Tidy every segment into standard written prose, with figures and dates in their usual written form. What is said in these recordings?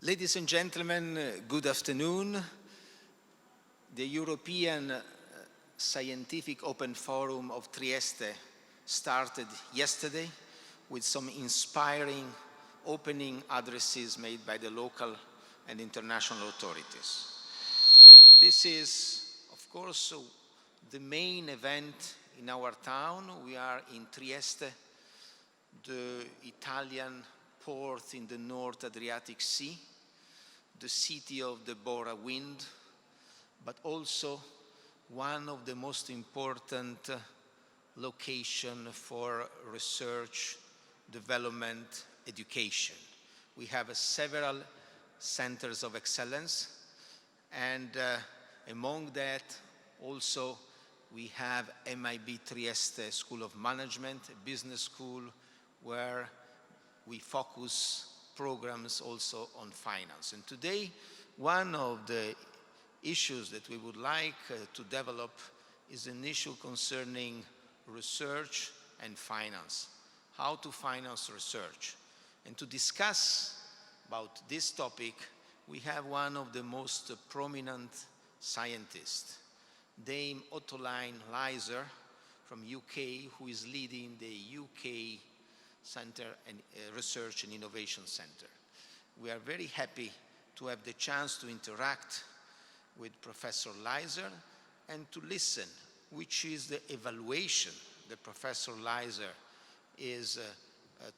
Ladies and gentlemen, good afternoon. The European Scientific Open Forum of Trieste started yesterday with some inspiring opening addresses made by the local and international authorities. This is, of course, the main event in our town. We are in Trieste, the Italian port in the North Adriatic Sea, the city of the Bora wind, but also one of the most important locations for research, development, education. We have several centers of excellence, and among that also we have MIB Trieste School of Management, a business school where we focus programs also on finance. And today, one of the issues that we would like to develop is an issue concerning research and finance, how to finance research. And to discuss about this topic, we have one of the most prominent scientists, Dame Ottoline Lyser from UK, who is leading the UK Center and Research and Innovation Center. We are very happy to have the chance to interact with Professor Lyser and to listen, which is the evaluation that Professor Lyser is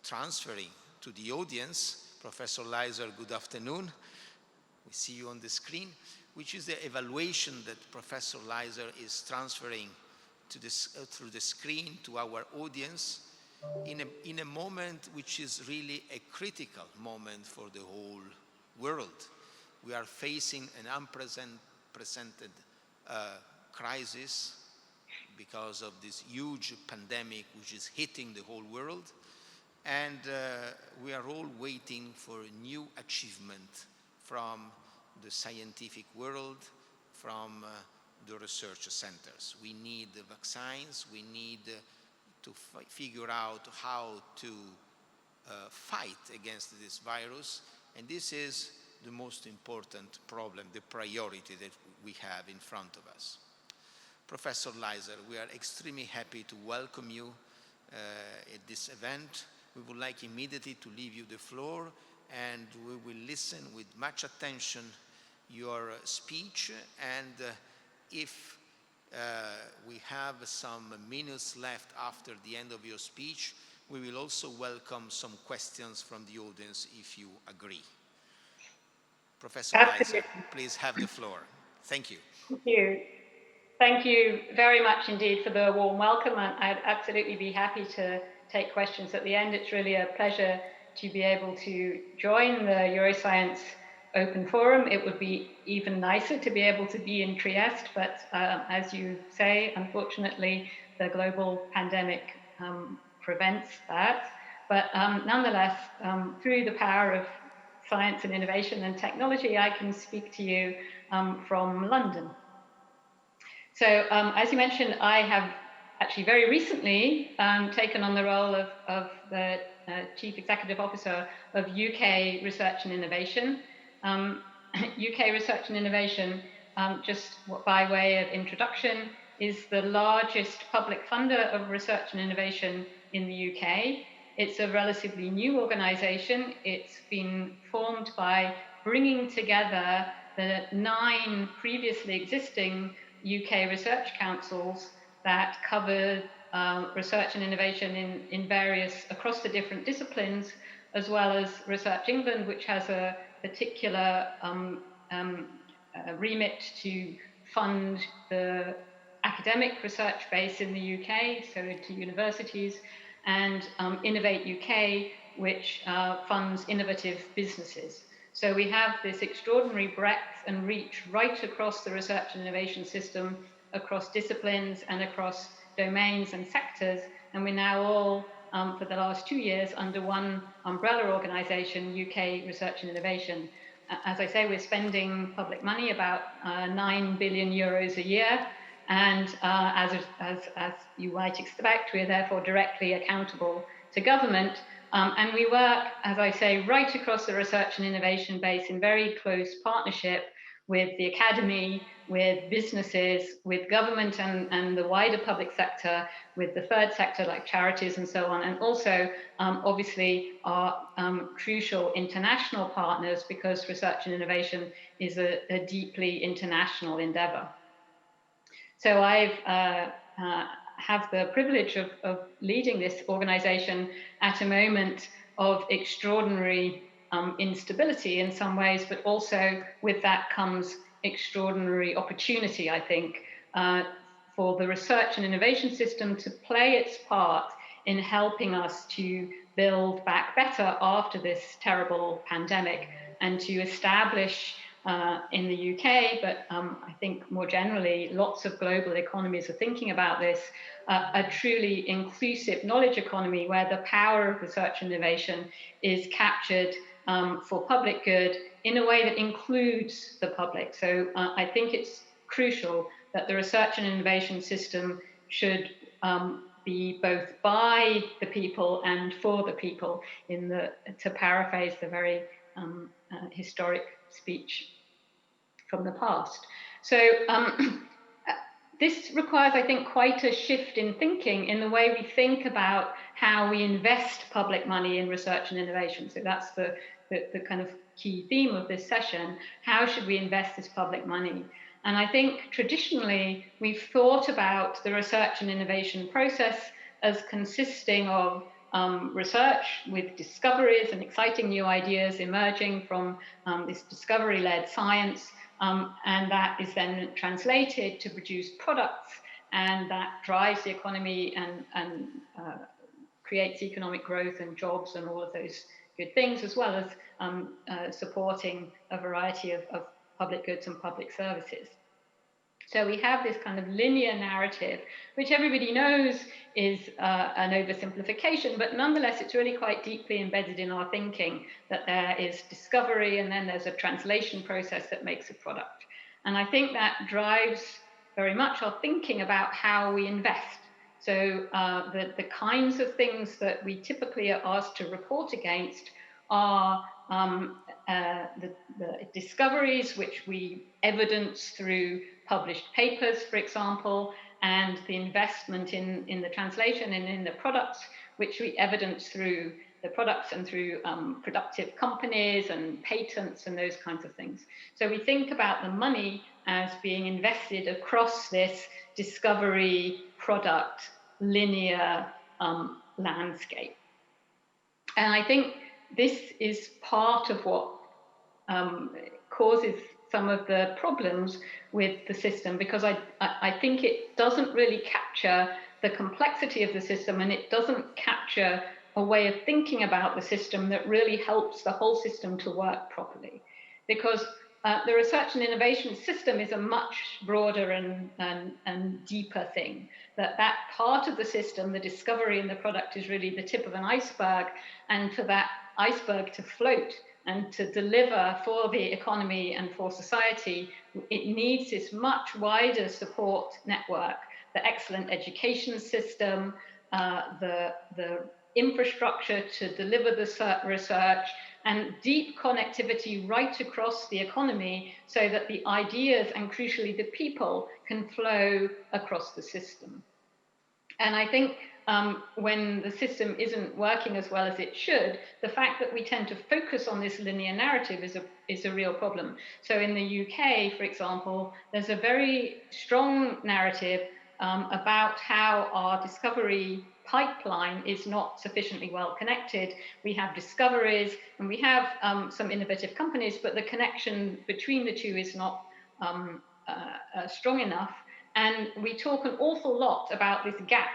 transferring to the audience. Professor Lyser, good afternoon. We see you on the screen, which is the evaluation that Professor Lyser is transferring to this, through the screen to our audience in a moment which is really a critical moment for the whole world. We are facing an unprecedented crisis because of this huge pandemic which is hitting the whole world, and we are all waiting for a new achievement from the scientific world, from the research centers. We need the vaccines, we need to figure out how to fight against this virus, and this is the most important problem, the priority that we have in front of us. Professor Lyser, we are extremely happy to welcome you at this event. We would like immediately to leave you the floor, and we will listen with much attention your speech, and if we have some minutes left after the end of your speech, we will also welcome some questions from the audience if you agree. Professor Lyser, please have the floor. Thank you. Thank you. Thank you very much indeed for the warm welcome, and I'd absolutely be happy to take questions at the end. It's really a pleasure to be able to join the Euroscience Open Forum. It would be even nicer to be able to be in Trieste, but as you say, unfortunately, the global pandemic prevents that. But nonetheless, through the power of science and innovation and technology, I can speak to you from London. So as you mentioned, I have actually very recently taken on the role of the Chief Executive Officer of UK Research and Innovation. UK Research and Innovation, just by way of introduction, is the largest public funder of research and innovation in the UK. It's a relatively new organisation. It's been formed by bringing together the 9 previously existing UK research councils that covered research and innovation in various, across the different disciplines, as well as Research England, which has a particular remit to fund the academic research base in the UK, so to universities, and Innovate UK, which funds innovative businesses. So we have this extraordinary breadth and reach right across the research and innovation system, across disciplines and across domains and sectors, and we're now all, for the last 2 years, under one umbrella organisation, UK Research and Innovation. as I say, we're spending public money, about 9 billion euros a year. And as you might expect, we are therefore directly accountable to government. And we work, as I say, right across the research and innovation base in very close partnership with the academy, with businesses, with government and the wider public sector, with the third sector like charities and so on, and also obviously our crucial international partners, because research and innovation is a deeply international endeavor. So I have the privilege of leading this organization at a moment of extraordinary instability in some ways, but also with that comes extraordinary opportunity, I think, for the research and innovation system to play its part in helping us to build back better after this terrible pandemic, and to establish in the UK, but I think more generally, lots of global economies are thinking about this, a truly inclusive knowledge economy where the power of research and innovation is captured for public good in a way that includes the public. So I think it's crucial that the research and innovation system should be both by the people and for the people, to paraphrase the very historic speech from the past. So this requires, I think, quite a shift in thinking in the way we think about how we invest public money in research and innovation. So that's the kind of key theme of this session. How should we invest this public money? And I think traditionally we've thought about the research and innovation process as consisting of research with discoveries and exciting new ideas emerging from this discovery-led science, and that is then translated to produce products, and that drives the economy and creates economic growth and jobs and all of those good things, as well as supporting a variety of public goods and public services. So we have this kind of linear narrative, which everybody knows is an oversimplification, but nonetheless, it's really quite deeply embedded in our thinking that there is discovery and then there's a translation process that makes a product. And I think that drives very much our thinking about how we invest. So the kinds of things that we typically are asked to report against are the discoveries which we evidence through published papers, for example, and the investment in the translation and in the products, which we evidence through the products and through productive companies and patents and those kinds of things. So we think about the money as being invested across this discovery product linear landscape. And I think this is part of what causes some of the problems with the system, because I think it doesn't really capture the complexity of the system, and it doesn't capture a way of thinking about the system that really helps the whole system to work properly. Because the research and innovation system is a much broader and deeper thing. That part of the system, the discovery and the product, is really the tip of an iceberg, and for that iceberg to float and to deliver for the economy and for society, it needs this much wider support network, the excellent education system, the infrastructure to deliver the research, and deep connectivity right across the economy so that the ideas and crucially the people can flow across the system. And I think when the system isn't working as well as it should, the fact that we tend to focus on this linear narrative is a real problem. So in the UK, for example, there's a very strong narrative about how our discovery pipeline is not sufficiently well connected. We have discoveries and we have some innovative companies, but the connection between the two is not strong enough. And we talk an awful lot about this gap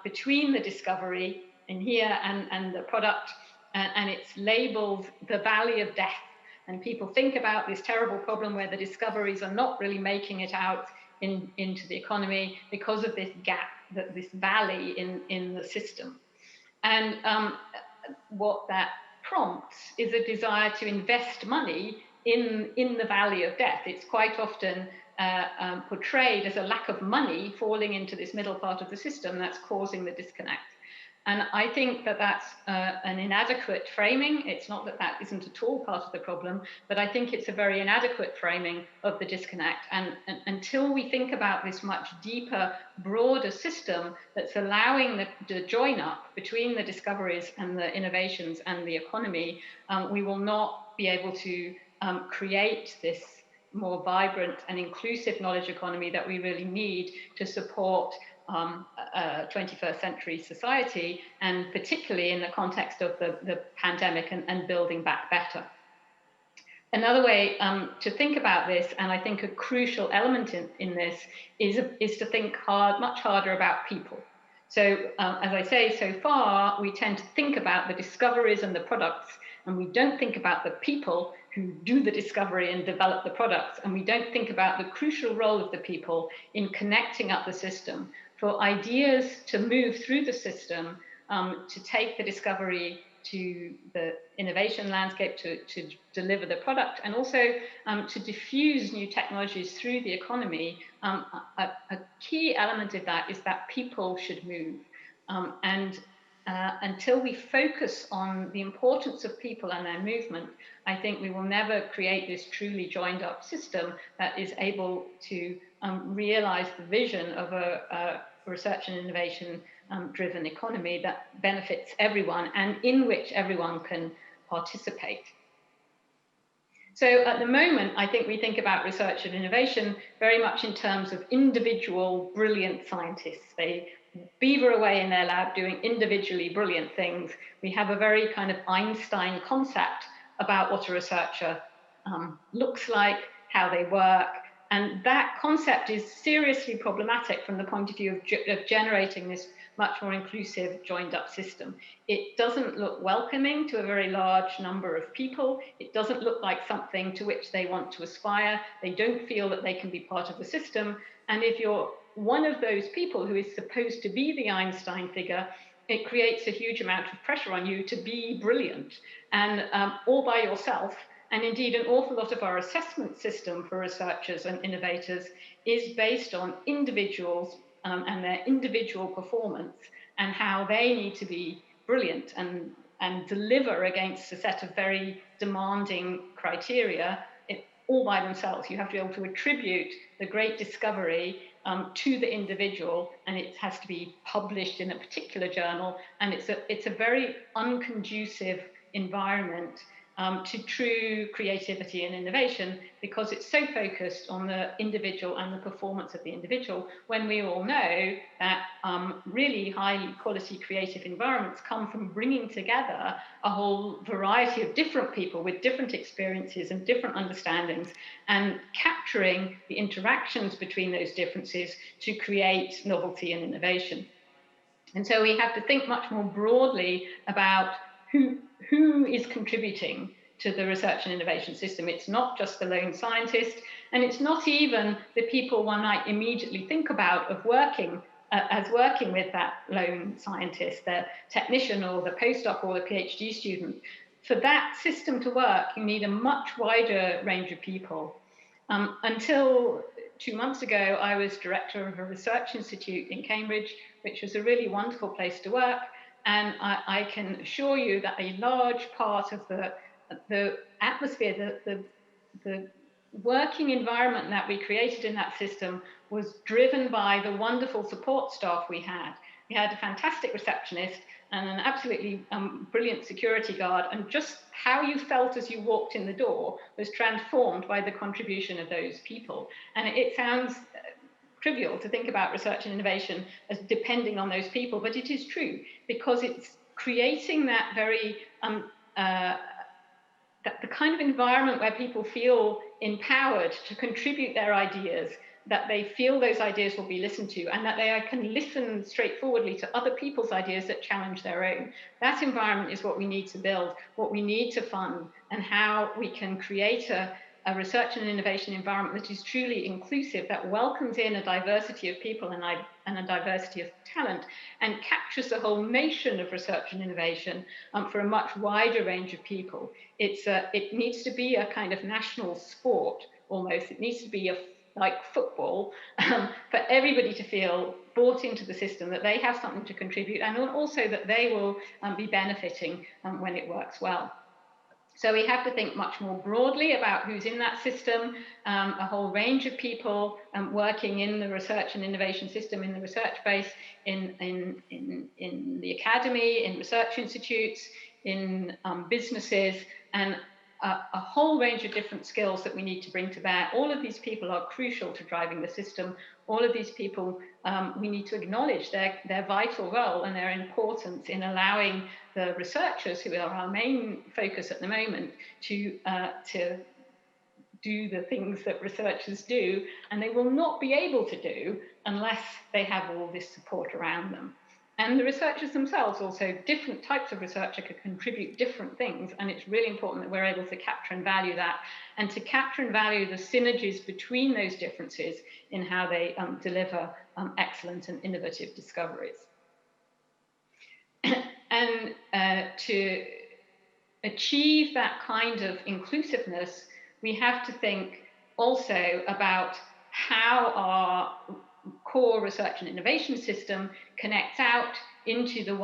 between the discovery in here and the product, and it's labeled the valley of death. And people think about this terrible problem where the discoveries are not really making it out into the economy because of this gap, this valley in the system. And what that prompts is a desire to invest money in the valley of death. It's quite often portrayed as a lack of money falling into this middle part of the system that's causing the disconnect. And I think that that's an inadequate framing. It's not that that isn't at all part of the problem, but I think it's a very inadequate framing of the disconnect. And until we think about this much deeper, broader system that's allowing the join up between the discoveries and the innovations and the economy, we will not be able to create this more vibrant and inclusive knowledge economy that we really need to support a 21st century society, and particularly in the context of the pandemic and building back better. Another way to think about this, and I think a crucial element in this, is to think much harder about people. So as I say, so far, we tend to think about the discoveries and the products, and we don't think about the people who do the discovery and develop the products, and we don't think about the crucial role of the people in connecting up the system for ideas to move through the system, to take the discovery to the innovation landscape, to deliver the product, and also to diffuse new technologies through the economy. A key element of that is that people should move. Until we focus on the importance of people and their movement, I think we will never create this truly joined up system that is able to realize the vision of a research and innovation driven economy that benefits everyone and in which everyone can participate. So at the moment, I think we think about research and innovation very much in terms of individual brilliant scientists. They beaver away in their lab doing individually brilliant things. We have a very kind of Einstein concept about what a researcher looks like, how they work. And that concept is seriously problematic from the point of view of generating this much more inclusive, joined up system. It doesn't look welcoming to a very large number of people. It doesn't look like something to which they want to aspire. They don't feel that they can be part of the system. And if you're one of those people who is supposed to be the Einstein figure, it creates a huge amount of pressure on you to be brilliant and all by yourself. And indeed, an awful lot of our assessment system for researchers and innovators is based on individuals and their individual performance and how they need to be brilliant and deliver against a set of very demanding criteria all by themselves. You have to be able to attribute the great discovery to the individual, and it has to be published in a particular journal. And it's a very unconducive environment to true creativity and innovation, because it's so focused on the individual and the performance of the individual, when we all know that really high quality creative environments come from bringing together a whole variety of different people with different experiences and different understandings, and capturing the interactions between those differences to create novelty and innovation. And so we have to think much more broadly about who is contributing to the research and innovation system. It's not just the lone scientist, and it's not even the people one might immediately think about of working with that lone scientist, the technician or the postdoc or the PhD student. For that system to work, you need a much wider range of people. Until 2 months ago, I was director of a research institute in Cambridge, which was a really wonderful place to work. And I can assure you that a large part of the atmosphere, the working environment that we created in that system was driven by the wonderful support staff we had. We had a fantastic receptionist and an absolutely brilliant security guard, and just how you felt as you walked in the door was transformed by the contribution of those people. And it sounds trivial to think about research and innovation as depending on those people, but it is true, because it's creating that very the kind of environment where people feel empowered to contribute their ideas, that they feel those ideas will be listened to, and that they can listen straightforwardly to other people's ideas that challenge their own. That environment is what we need to build, what we need to fund, and how we can create a a research and innovation environment that is truly inclusive, that welcomes in a diversity of people and a diversity of talent, and captures the whole nation of research and innovation for a much wider range of people. It needs to be a kind of national sport, almost. It needs to be like football, for everybody to feel brought into the system, that they have something to contribute, and also that they will be benefiting when it works well. So we have to think much more broadly about who's in that system, a whole range of people working in the research and innovation system, in the research base, in the academy, in research institutes, in businesses, and a whole range of different skills that we need to bring to bear. All of these people are crucial to driving the system. All of these people, we need to acknowledge their vital role and their importance in allowing the researchers, who are our main focus at the moment, to do the things that researchers do, and they will not be able to do unless they have all this support around them. And the researchers themselves also, different types of researcher can contribute different things, and it's really important that we're able to capture and value that, and to capture and value the synergies between those differences in how they deliver excellent and innovative discoveries. And to achieve that kind of inclusiveness, we have to think also about how our core research and innovation system connects out into the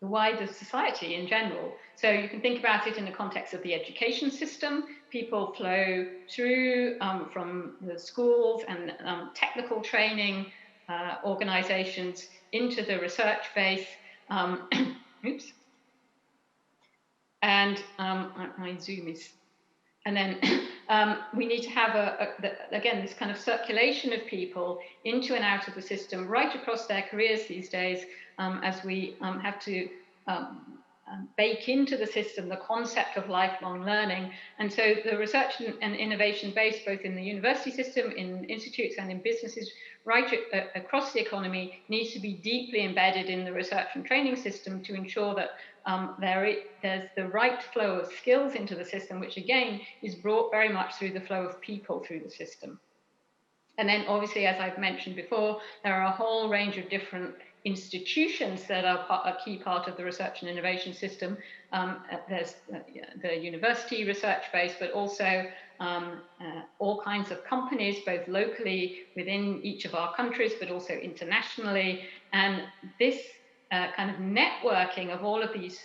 wider society in general. So you can think about it in the context of the education system. People flow through from the schools and technical training organizations into the research base. Oops. And my Zoom is, and then we need to have, again, this kind of circulation of people into and out of the system right across their careers these days, as we have to bake into the system the concept of lifelong learning. And so the research and innovation base, both in the university system, in institutes and in businesses, right across the economy, needs to be deeply embedded in the research and training system to ensure that there's the right flow of skills into the system, which again is brought very much through the flow of people through the system. And then obviously, as I've mentioned before, there are a whole range of different institutions that are a key part of the research and innovation system. There's the university research base, but also all kinds of companies, both locally within each of our countries, but also internationally. And this kind of networking of all of these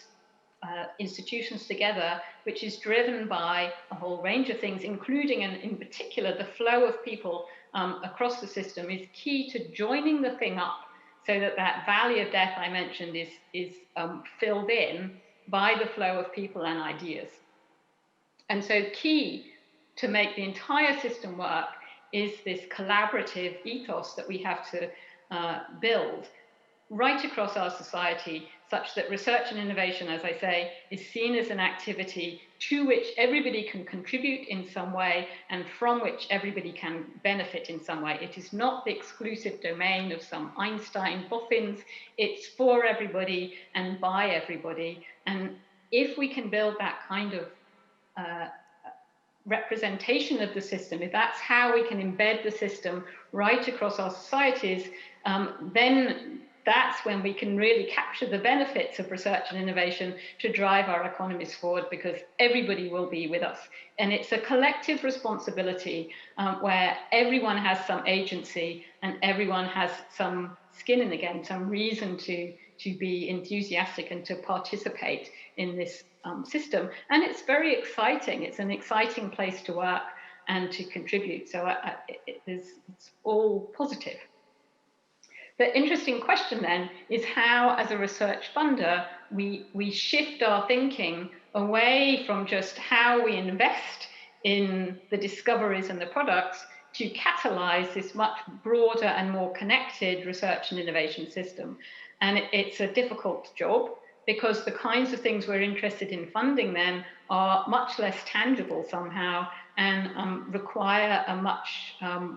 institutions together, which is driven by a whole range of things, including, and in particular, the flow of people across the system, is key to joining the thing up, so that that valley of death I mentioned is filled in by the flow of people and ideas. And so key to make the entire system work is this collaborative ethos that we have to build right across our society, such that research and innovation, as I say, is seen as an activity to which everybody can contribute in some way and from which everybody can benefit in some way. It is not the exclusive domain of some Einstein boffins. It's for everybody and by everybody. And if we can build that kind of representation of the system, if that's how we can embed the system right across our societies, then that's when we can really capture the benefits of research and innovation to drive our economies forward, because everybody will be with us. And it's a collective responsibility where everyone has some agency and everyone has some skin in the game, some reason to be enthusiastic and to participate in this system. And it's very exciting. It's an exciting place to work and to contribute. So it's all positive. The interesting question then is how, as a research funder, we shift our thinking away from just how we invest in the discoveries and the products to catalyze this much broader and more connected research and innovation system. And it's a difficult job, because the kinds of things we're interested in funding then are much less tangible somehow, and require a much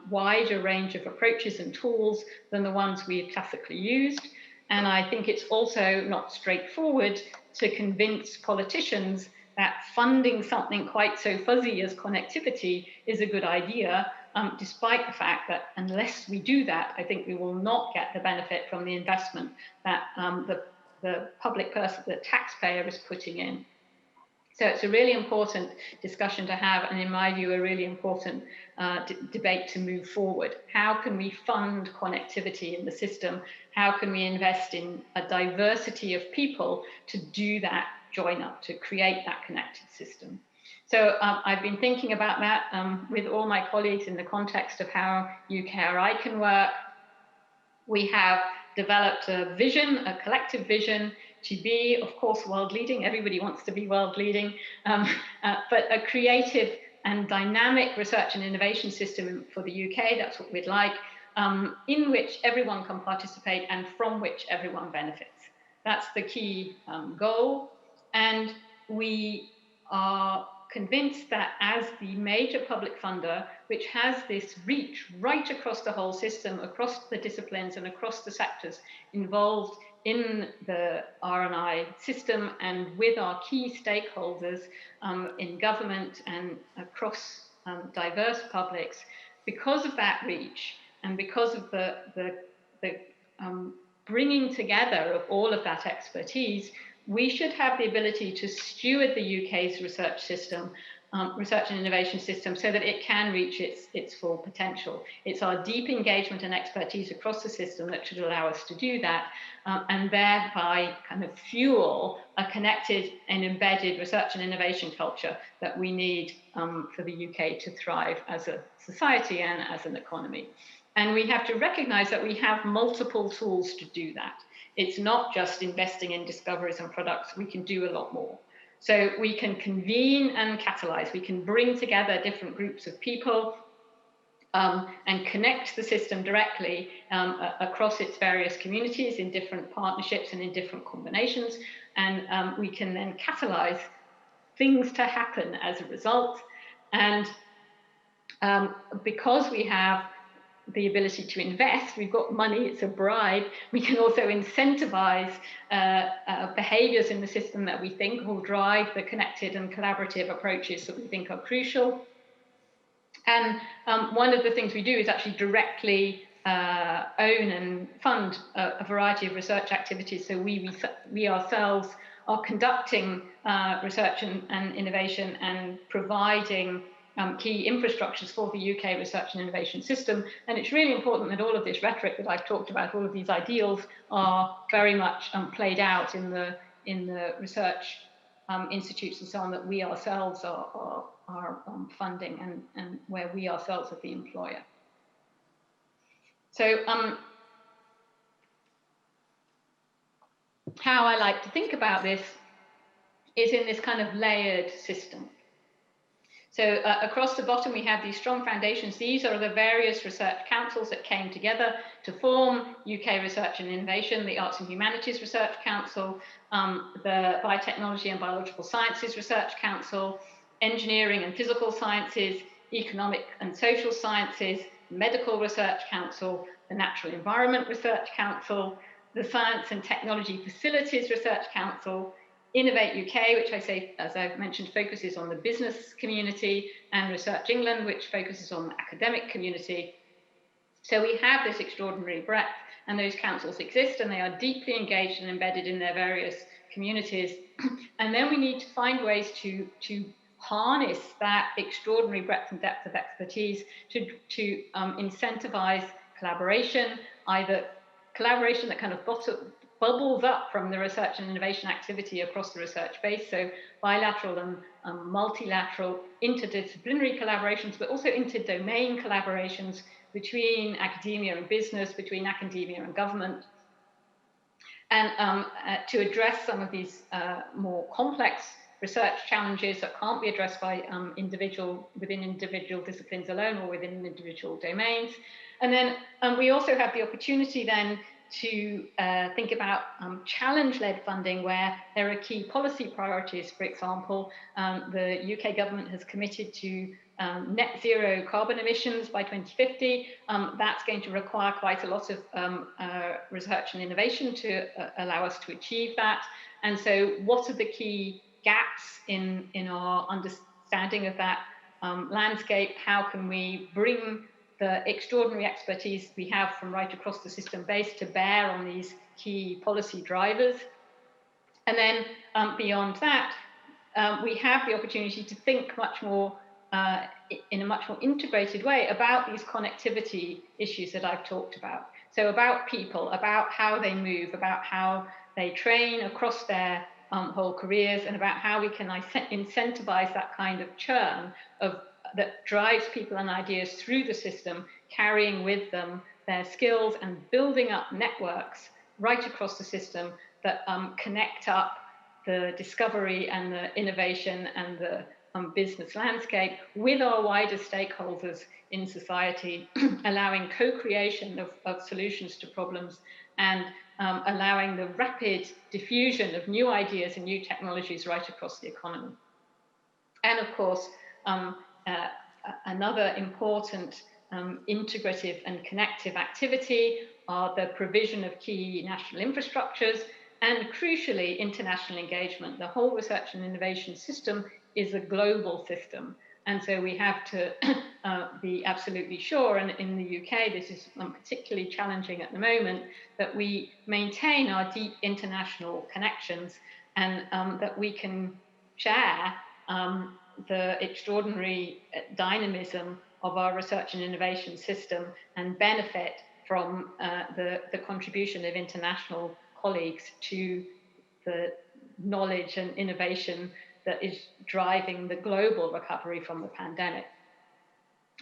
wider range of approaches and tools than the ones we've classically used. And I think it's also not straightforward to convince politicians that funding something quite so fuzzy as connectivity is a good idea, despite the fact that unless we do that, I think we will not get the benefit from the investment that the public person, the taxpayer, is putting in. So it's a really important discussion to have, and in my view, a really important debate to move forward. How can we fund connectivity in the system? How can we invest in a diversity of people to do that join up, to create that connected system? So I've been thinking about that with all my colleagues in the context of how UKRI can work. We have developed a vision, a collective vision, to be, of course, world leading. Everybody wants to be world leading, but a creative and dynamic research and innovation system for the UK, that's what we'd like, in which everyone can participate and from which everyone benefits. That's the key goal. And we are convinced that as the major public funder, which has this reach right across the whole system, across the disciplines and across the sectors involved in the R&I system, and with our key stakeholders in government and across diverse publics, because of that reach and because of the bringing together of all of that expertise, we should have the ability to steward the UK's research system, research and innovation system, so that it can reach its full potential. It's our deep engagement and expertise across the system that should allow us to do that, and thereby kind of fuel a connected and embedded research and innovation culture that we need for the UK to thrive as a society and as an economy. And we have to recognize that we have multiple tools to do that. It's not just investing in discoveries and products. We can do a lot more. So we can convene and catalyze. We can bring together different groups of people and connect the system directly across its various communities in different partnerships and in different combinations. And we can then catalyze things to happen as a result. And because we have the ability to invest, we've got money, it's a bribe, we can also incentivize behaviors in the system that we think will drive the connected and collaborative approaches that we think are crucial. And one of the things we do is actually directly own and fund a variety of research activities. So we ourselves are conducting research and innovation and providing key infrastructures for the UK research and innovation system. And it's really important that all of this rhetoric that I've talked about, all of these ideals, are very much played out in the research institutes and so on that we ourselves are funding and where we ourselves are the employer. So how I like to think about this is in this kind of layered system. So across the bottom, we have these strong foundations. These are the various research councils that came together to form UK Research and Innovation, the Arts and Humanities Research Council, the Biotechnology and Biological Sciences Research Council, Engineering and Physical Sciences, Economic and Social Sciences, Medical Research Council, the Natural Environment Research Council, the Science and Technology Facilities Research Council, Innovate UK, which I say, as I've mentioned, focuses on the business community, and Research England, which focuses on the academic community. So we have this extraordinary breadth, and those councils exist, and they are deeply engaged and embedded in their various communities. And then we need to find ways to harness that extraordinary breadth and depth of expertise to incentivize collaboration, either collaboration that kind of bubbles up from the research and innovation activity across the research base, so bilateral and multilateral interdisciplinary collaborations, but also inter-domain collaborations between academia and business, between academia and government, and to address some of these more complex research challenges that can't be addressed by within individual disciplines alone or within individual domains. And then we also have the opportunity then to think about challenge-led funding where there are key policy priorities. For example, the UK government has committed to net zero carbon emissions by 2050. That's going to require quite a lot of research and innovation to allow us to achieve that. And so what are the key gaps in our understanding of that landscape? How can we bring the extraordinary expertise we have from right across the system base to bear on these key policy drivers? And then beyond that, we have the opportunity to think much more in a much more integrated way about these connectivity issues that I've talked about. So about people, about how they move, about how they train across their whole careers, and about how we can incentivize that kind of churn that drives people and ideas through the system, carrying with them their skills and building up networks right across the system that connect up the discovery and the innovation and the business landscape with our wider stakeholders in society, allowing co-creation of solutions to problems, and allowing the rapid diffusion of new ideas and new technologies right across the economy. And of course, another important integrative and connective activity are the provision of key national infrastructures and, crucially, international engagement. The whole research and innovation system is a global system. And so we have to be absolutely sure, and in the UK this is particularly challenging at the moment, that we maintain our deep international connections, and that we can share the extraordinary dynamism of our research and innovation system and benefit from the contribution of international colleagues to the knowledge and innovation that is driving the global recovery from the pandemic.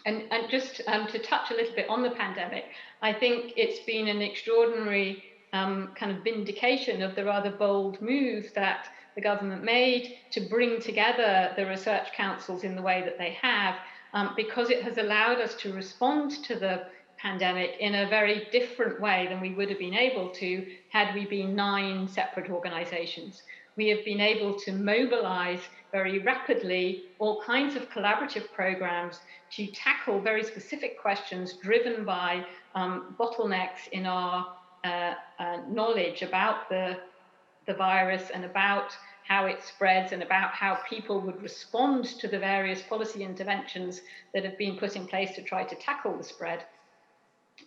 And just to touch a little bit on the pandemic, I think it's been an extraordinary kind of vindication of the rather bold move that the government made to bring together the research councils in the way that they have, because it has allowed us to respond to the pandemic in a very different way than we would have been able to had we been 9 separate organizations. We have been able to mobilize very rapidly all kinds of collaborative programs to tackle very specific questions driven by bottlenecks in our knowledge about the virus and about how it spreads and about how people would respond to the various policy interventions that have been put in place to try to tackle the spread.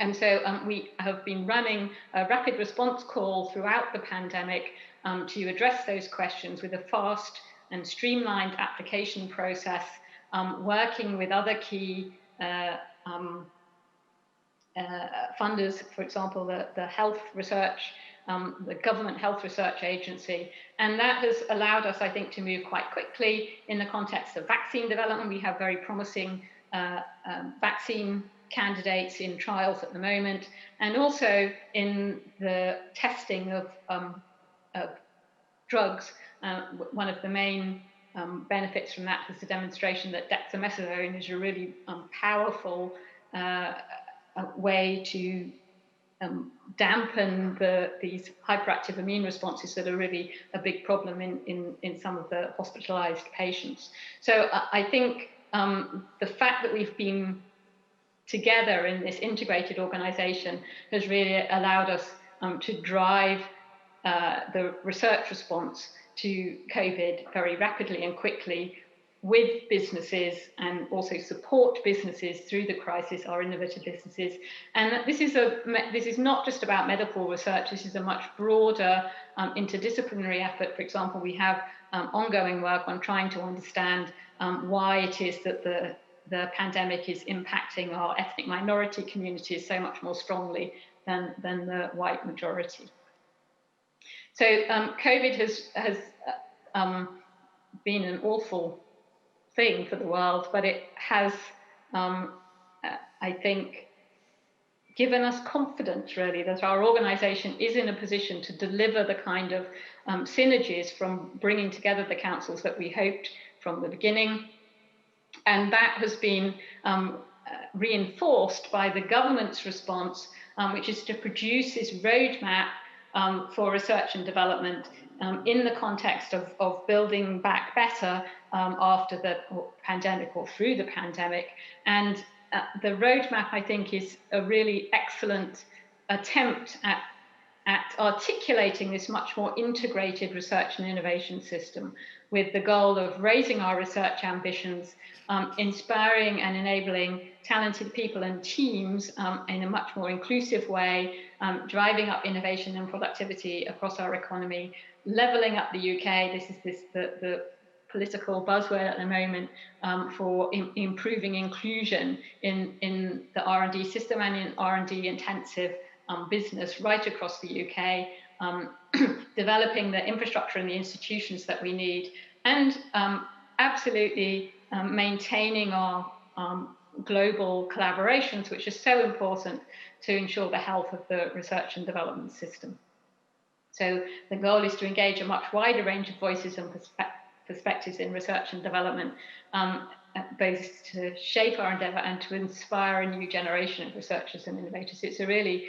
And so we have been running a rapid response call throughout the pandemic to address those questions with a fast and streamlined application process, working with other key funders, for example, the health research, the government health research agency. And that has allowed us, I think, to move quite quickly in the context of vaccine development. We have very promising vaccine candidates in trials at the moment, and also in the testing of drugs. One of the main benefits from that is the demonstration that dexamethasone is a really powerful way to dampen these hyperactive immune responses that are really a big problem in some of the hospitalized patients. So I think the fact that we've been together in this integrated organization has really allowed us to drive the research response to COVID very rapidly and quickly with businesses, and also support businesses through the crisis, our innovative businesses. And this is not just about medical research. This is a much broader interdisciplinary effort. For example, we have ongoing work on trying to understand why it is that the pandemic is impacting our ethnic minority communities so much more strongly than the white majority. So COVID has been an awful thing for the world, but it has, I think, given us confidence, really, that our organization is in a position to deliver the kind of synergies from bringing together the councils that we hoped from the beginning. And that has been reinforced by the government's response, which is to produce this roadmap for research and development in the context of building back better after the pandemic or through the pandemic. And the roadmap, I think, is a really excellent attempt at articulating this much more integrated research and innovation system, with the goal of raising our research ambitions, inspiring and enabling talented people and teams in a much more inclusive way, driving up innovation and productivity across our economy, levelling up the UK. This is the political buzzword at the moment for improving inclusion in the R&D system and in R&D intensive business right across the UK, developing the infrastructure and the institutions that we need, and absolutely maintaining our global collaborations, which is so important to ensure the health of the research and development system. So the goal is to engage a much wider range of voices and perspectives in research and development, both to shape our endeavour and to inspire a new generation of researchers and innovators. It's a really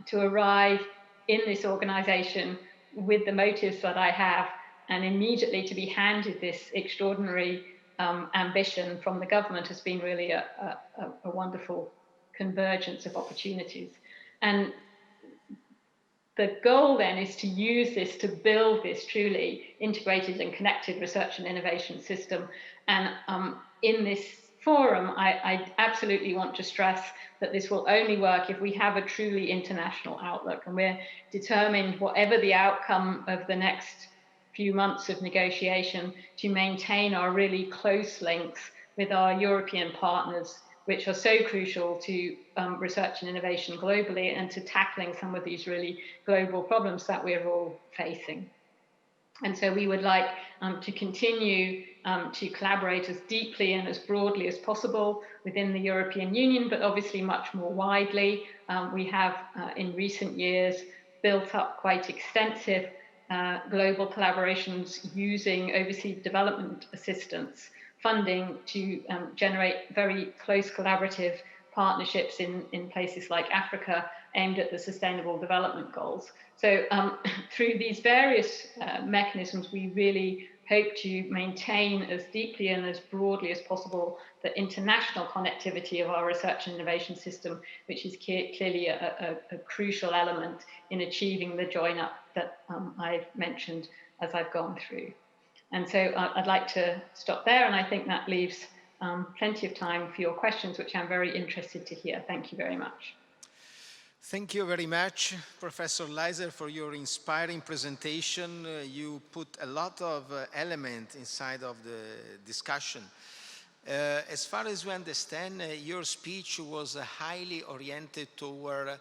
to arrive in this organisation with the motives that I have, and immediately to be handed this extraordinary ambition from the government has been really a wonderful convergence of opportunities. And the goal then is to use this to build this truly integrated and connected research and innovation system. And in this forum, I absolutely want to stress that this will only work if we have a truly international outlook, and we're determined, whatever the outcome of the next few months of negotiation, to maintain our really close links with our European partners, which are so crucial to research and innovation globally and to tackling some of these really global problems that we're all facing. And so we would like to continue to collaborate as deeply and as broadly as possible within the European Union, but obviously much more widely. We have in recent years built up quite extensive global collaborations using overseas development assistance funding to generate very close collaborative partnerships in places like Africa aimed at the Sustainable Development Goals. So through these various mechanisms, we really hope to maintain as deeply and as broadly as possible the international connectivity of our research and innovation system, which is clearly a crucial element in achieving the join up that I've mentioned as I've gone through. And so I'd like to stop there, and I think that leaves plenty of time for your questions, which I'm very interested to hear. Thank you very much. Thank you very much, Professor Leiser, for your inspiring presentation. You put a lot of elements inside of the discussion. As far as we understand, your speech was highly oriented toward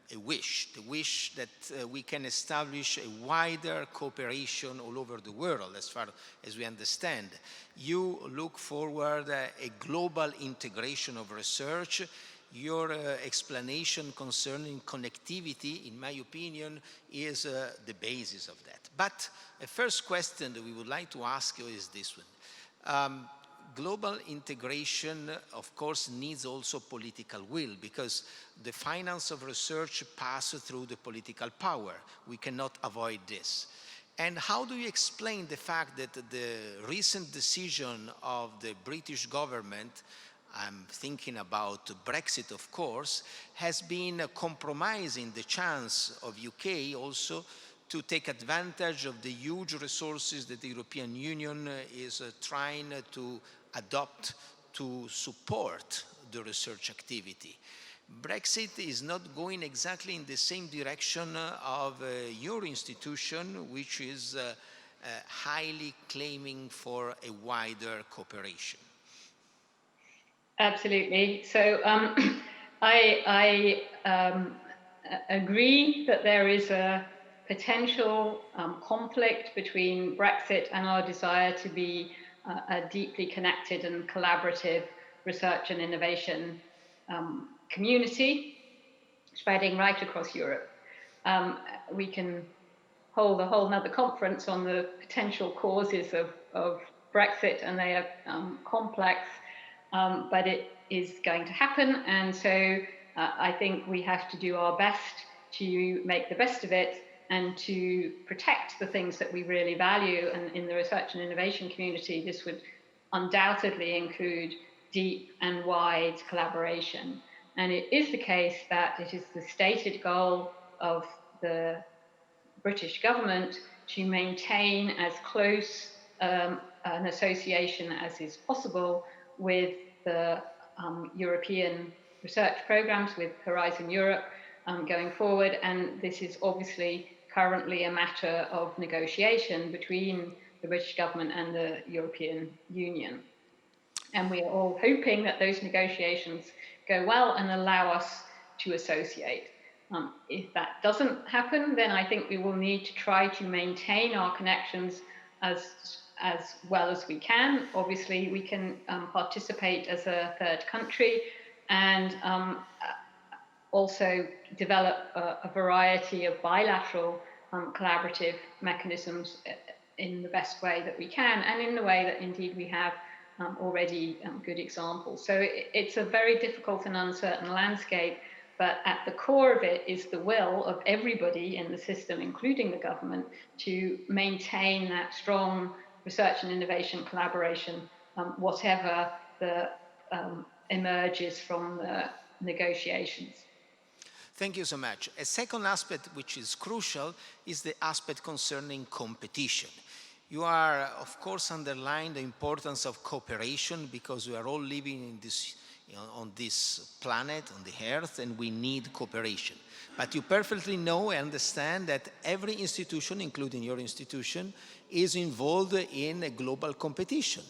the wish that we can establish a wider cooperation all over the world, as far as we understand. You look forward a global integration of research. Your explanation concerning connectivity, in my opinion, is the basis of that. But the first question that we would like to ask you is this one. Global integration, of course, needs also political will, because the finance of research passes through the political power. We cannot avoid this. And how do you explain the fact that the recent decision of the British government, I'm thinking about Brexit, of course, has been compromising the chance of UK also to take advantage of the huge resources that the European Union is trying to adopt to support the research activity. Brexit is not going exactly in the same direction of your institution, which is highly claiming for a wider cooperation. Absolutely. So I agree that there is a potential conflict between Brexit and our desire to be a deeply connected and collaborative research and innovation community spreading right across Europe. We can hold a whole nother conference on the potential causes of Brexit, and they are complex. But it is going to happen, and so I think we have to do our best to make the best of it and to protect the things that we really value. And in the research and innovation community, this would undoubtedly include deep and wide collaboration. And it is the case that it is the stated goal of the British government to maintain as close an association as is possible with the European research programs, with Horizon Europe going forward. And this is obviously currently a matter of negotiation between the British government and the European Union. And we are all hoping that those negotiations go well and allow us to associate. If that doesn't happen, then I think we will need to try to maintain our connections as well as we can. Obviously, we can participate as a third country and also develop a variety of bilateral collaborative mechanisms in the best way that we can, and in the way that indeed we have already good examples. So it's a very difficult and uncertain landscape, but at the core of it is the will of everybody in the system, including the government, to maintain that strong research and innovation collaboration, whatever emerges from the negotiations. Thank you so much. A second aspect which is crucial is the aspect concerning competition. You are, of course, underlining the importance of cooperation because we are all living in this, on this planet, on the earth, and we need cooperation. But you perfectly know and understand that every institution, including your institution, is involved in a global competition.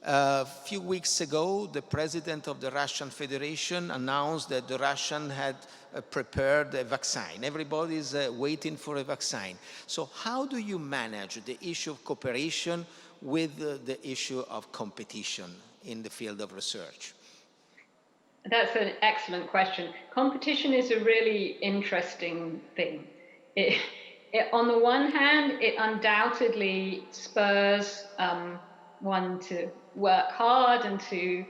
A few weeks ago, the president of the Russian Federation announced that the Russians had prepared a vaccine. Everybody is waiting for a vaccine. So how do you manage the issue of cooperation with the issue of competition in the field of research? That's an excellent question. Competition is a really interesting thing. On the one hand, it undoubtedly spurs one to work hard and to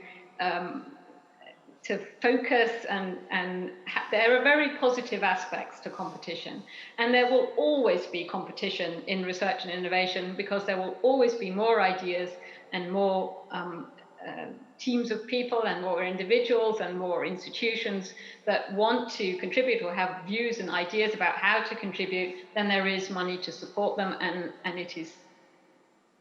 focus, and there are very positive aspects to competition. And there will always be competition in research and innovation because there will always be more ideas and more teams of people and more individuals and more institutions that want to contribute or have views and ideas about how to contribute than there is money to support them, and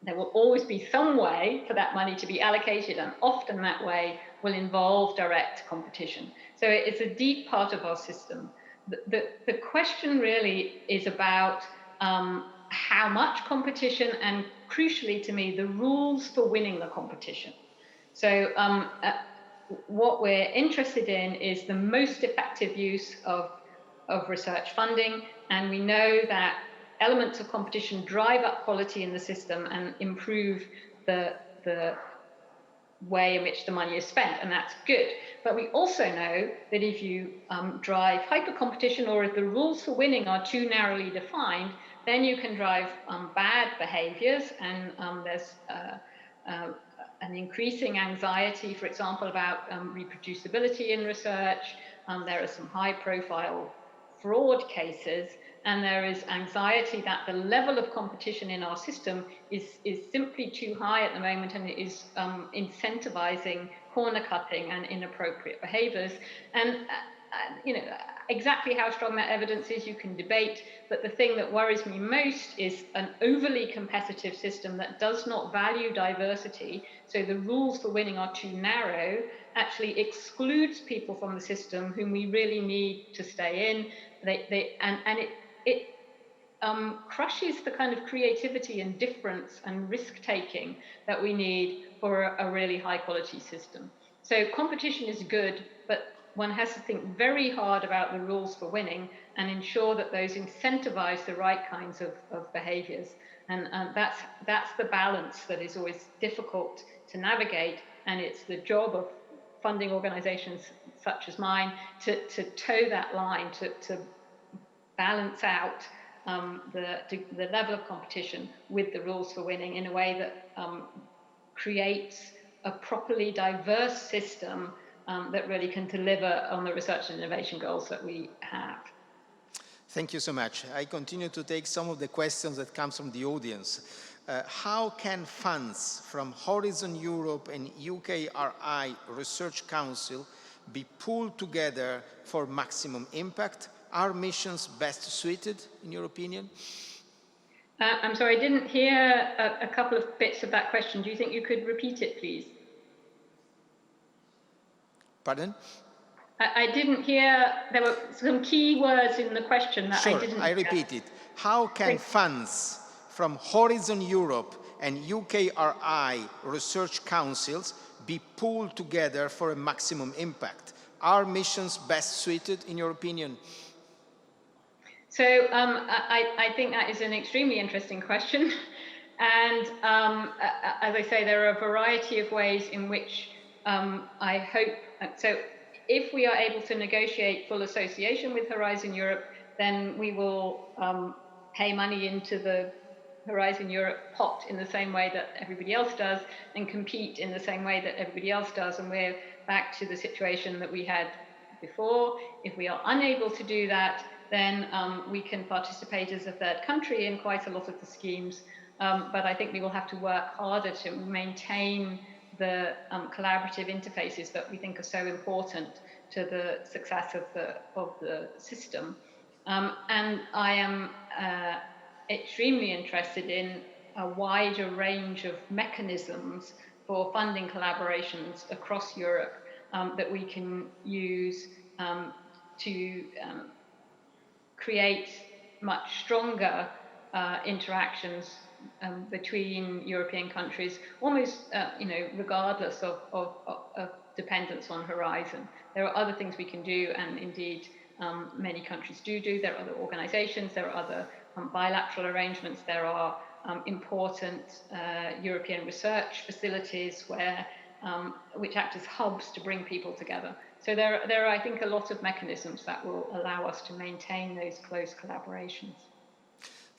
there will always be some way for that money to be allocated, and often that way will involve direct competition. So it's a deep part of our system. The question really is about how much competition, and crucially to me, the rules for winning the competition. So what we're interested in is the most effective use of research funding, and we know that elements of competition drive up quality in the system and improve the way in which the money is spent, and that's good. But we also know that if you drive hyper-competition, or if the rules for winning are too narrowly defined, then you can drive bad behaviors, and there's an increasing anxiety, for example, about reproducibility in research. There are some high-profile fraud cases, and there is anxiety that the level of competition in our system is simply too high at the moment, and it is incentivizing corner cutting and inappropriate behaviors. And you know, exactly how strong that evidence is, you can debate, but the thing that worries me most is an overly competitive system that does not value diversity. So the rules for winning are too narrow, actually excludes people from the system whom we really need to stay in. It crushes the kind of creativity and difference and risk-taking that we need for a really high-quality system. So competition is good, but one has to think very hard about the rules for winning and ensure that those incentivize the right kinds of behaviors. And that's the balance that is always difficult to navigate, and it's the job of funding organizations such as mine to toe that line, to balance out the level of competition with the rules for winning in a way that creates a properly diverse system that really can deliver on the research and innovation goals that we have. Thank you so much. I continue to take some of the questions that come from the audience. How can funds from Horizon Europe and UKRI Research Council be pooled together for maximum impact? Are missions best suited, in your opinion? I'm sorry, I didn't hear a couple of bits of that question. Do you think you could repeat it, please? Pardon? I didn't hear, there were some key words in the question that I didn't I hear. repeat it. How can funds from Horizon Europe and UKRI research councils be pooled together for a maximum impact? Are missions best suited, in your opinion? So I think that is an extremely interesting question. And as I say, there are a variety of ways in which I hope, so if we are able to negotiate full association with Horizon Europe, then we will pay money into the Horizon Europe pot in the same way that everybody else does and compete in the same way that everybody else does. And we're back to the situation that we had before. If we are unable to do that, then we can participate as a third country in quite a lot of the schemes. But I think we will have to work harder to maintain the collaborative interfaces that we think are so important to the success of the system. And I am extremely interested in a wider range of mechanisms for funding collaborations across Europe that we can use to create much stronger interactions between European countries, almost regardless of dependence on Horizon. There are other things we can do, and indeed many countries do. There are other organizations, there are other bilateral arrangements, there are important European research facilities which act as hubs to bring people together. So there are, I think, a lot of mechanisms that will allow us to maintain those close collaborations.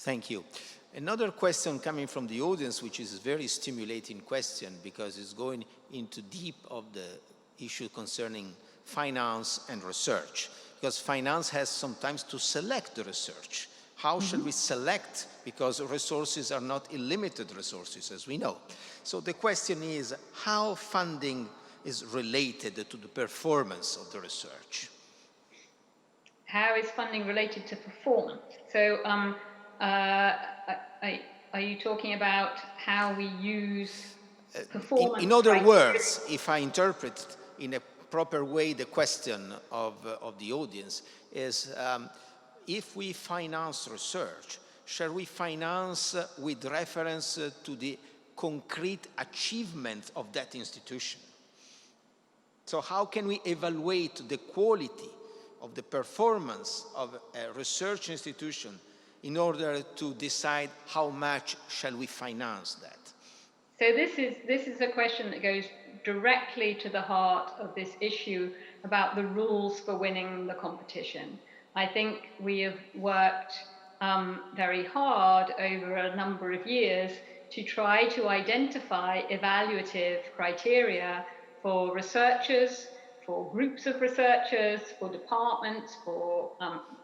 Thank you. Another question coming from the audience, which is a very stimulating question because it's going into deep of the issue concerning finance and research. Because finance has sometimes to select the research. How should we select? Because resources are not unlimited resources, as we know. So the question is, how funding is related to the performance of the research? How is funding related to performance? So are you talking about how we use performance? In other words, if I interpret in a proper way the question of the audience is, if we finance research, shall we finance with reference to the concrete achievement of that institution? So how can we evaluate the quality of the performance of a research institution in order to decide how much shall we finance that? So this is a question that goes directly to the heart of this issue about the rules for winning the competition. I think we have worked very hard over a number of years to try to identify evaluative criteria for researchers, for groups of researchers, for departments, for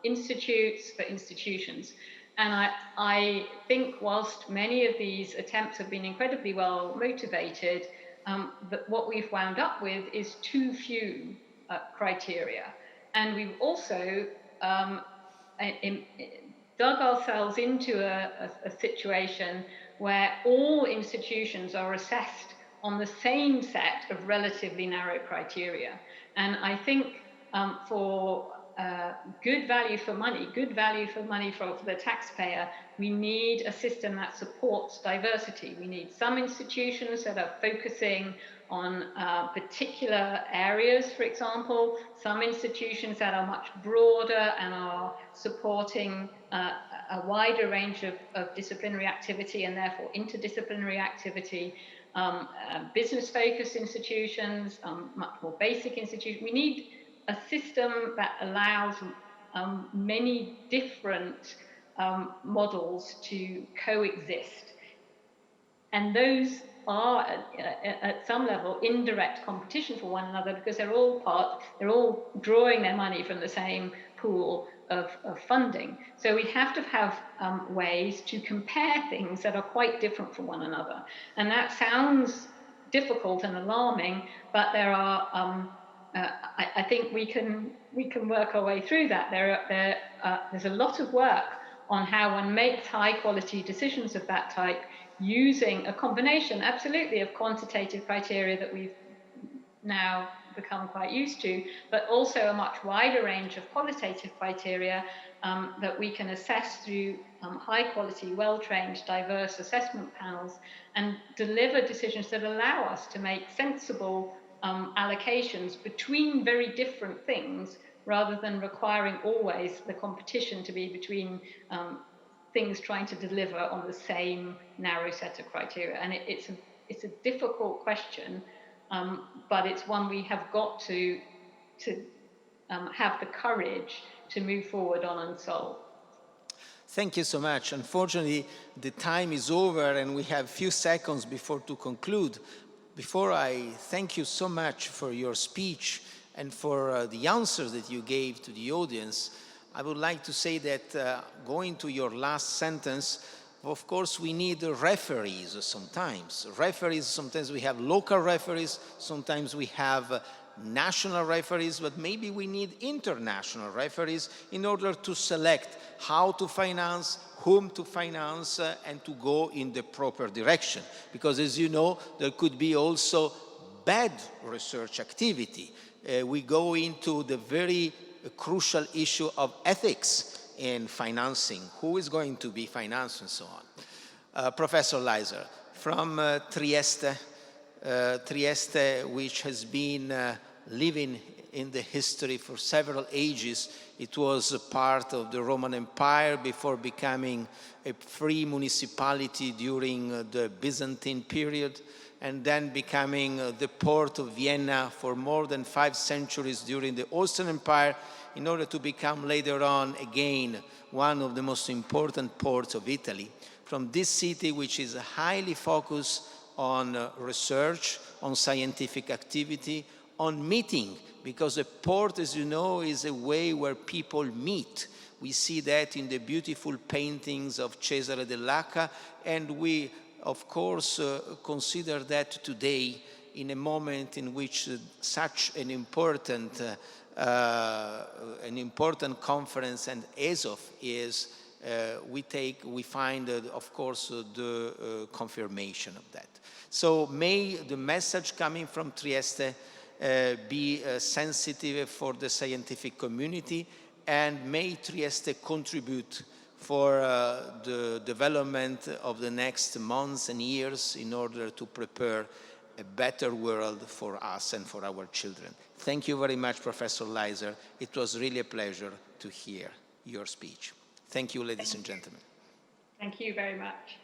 institutes, for institutions. And I think whilst many of these attempts have been incredibly well motivated, that what we've wound up with is too few criteria. And we've also dug ourselves into a situation where all institutions are assessed on the same set of relatively narrow criteria. And I think for good value for money for the taxpayer, we need a system that supports diversity. We need some institutions that are focusing on particular areas, for example, some institutions that are much broader and are supporting a wider range of disciplinary activity and therefore interdisciplinary activity, business-focused institutions, much more basic institutions. We need a system that allows many different models to coexist. And those are, at some level, indirect competition for one another because they're all drawing their money from the same pool of funding. So we have to have ways to compare things that are quite different from one another. And that sounds difficult and alarming, but there are I think we can work our way through that. There's a lot of work on how one makes high quality decisions of that type using a combination, absolutely, of quantitative criteria that we've now become quite used to, but also a much wider range of qualitative criteria that we can assess through high quality, well-trained, diverse assessment panels and deliver decisions that allow us to make sensible allocations between very different things rather than requiring always the competition to be between things trying to deliver on the same narrow set of criteria. And it's a difficult question, but it's one we have got to have the courage to move forward on and solve. Thank you so much. Unfortunately, the time is over and we have a few seconds before to conclude. Before I thank you so much for your speech and for the answers that you gave to the audience, I would like to say that going to your last sentence, of course, we need referees sometimes. Referees, sometimes we have local referees, sometimes we have national referees, but maybe we need international referees in order to select how to finance, whom to finance, and to go in the proper direction. Because as you know, there could be also bad research activity. We go into the very crucial issue of ethics in financing, who is going to be financed and so on. Professor Leiser, from Trieste, which has been living in the history for several ages. It was a part of the Roman Empire before becoming a free municipality during the Byzantine period, and then becoming the port of Vienna for more than 5 centuries during the Austrian Empire, in order to become later on again one of the most important ports of Italy. From this city, which is highly focused on research, on scientific activity, on meeting, because a port, as you know, is a way where people meet. We see that in the beautiful paintings of Cesare Dell'Acca, and we, of course, consider that today, in a moment in which such an important conference and ethos is, we find, of course, the confirmation of that. So may the message coming from Trieste be sensitive for the scientific community, and may Trieste contribute for the development of the next months and years in order to prepare a better world for us and for our children. Thank you very much, Professor Leiser. It was really a pleasure to hear your speech. Thank you, ladies and gentlemen. Thank you very much.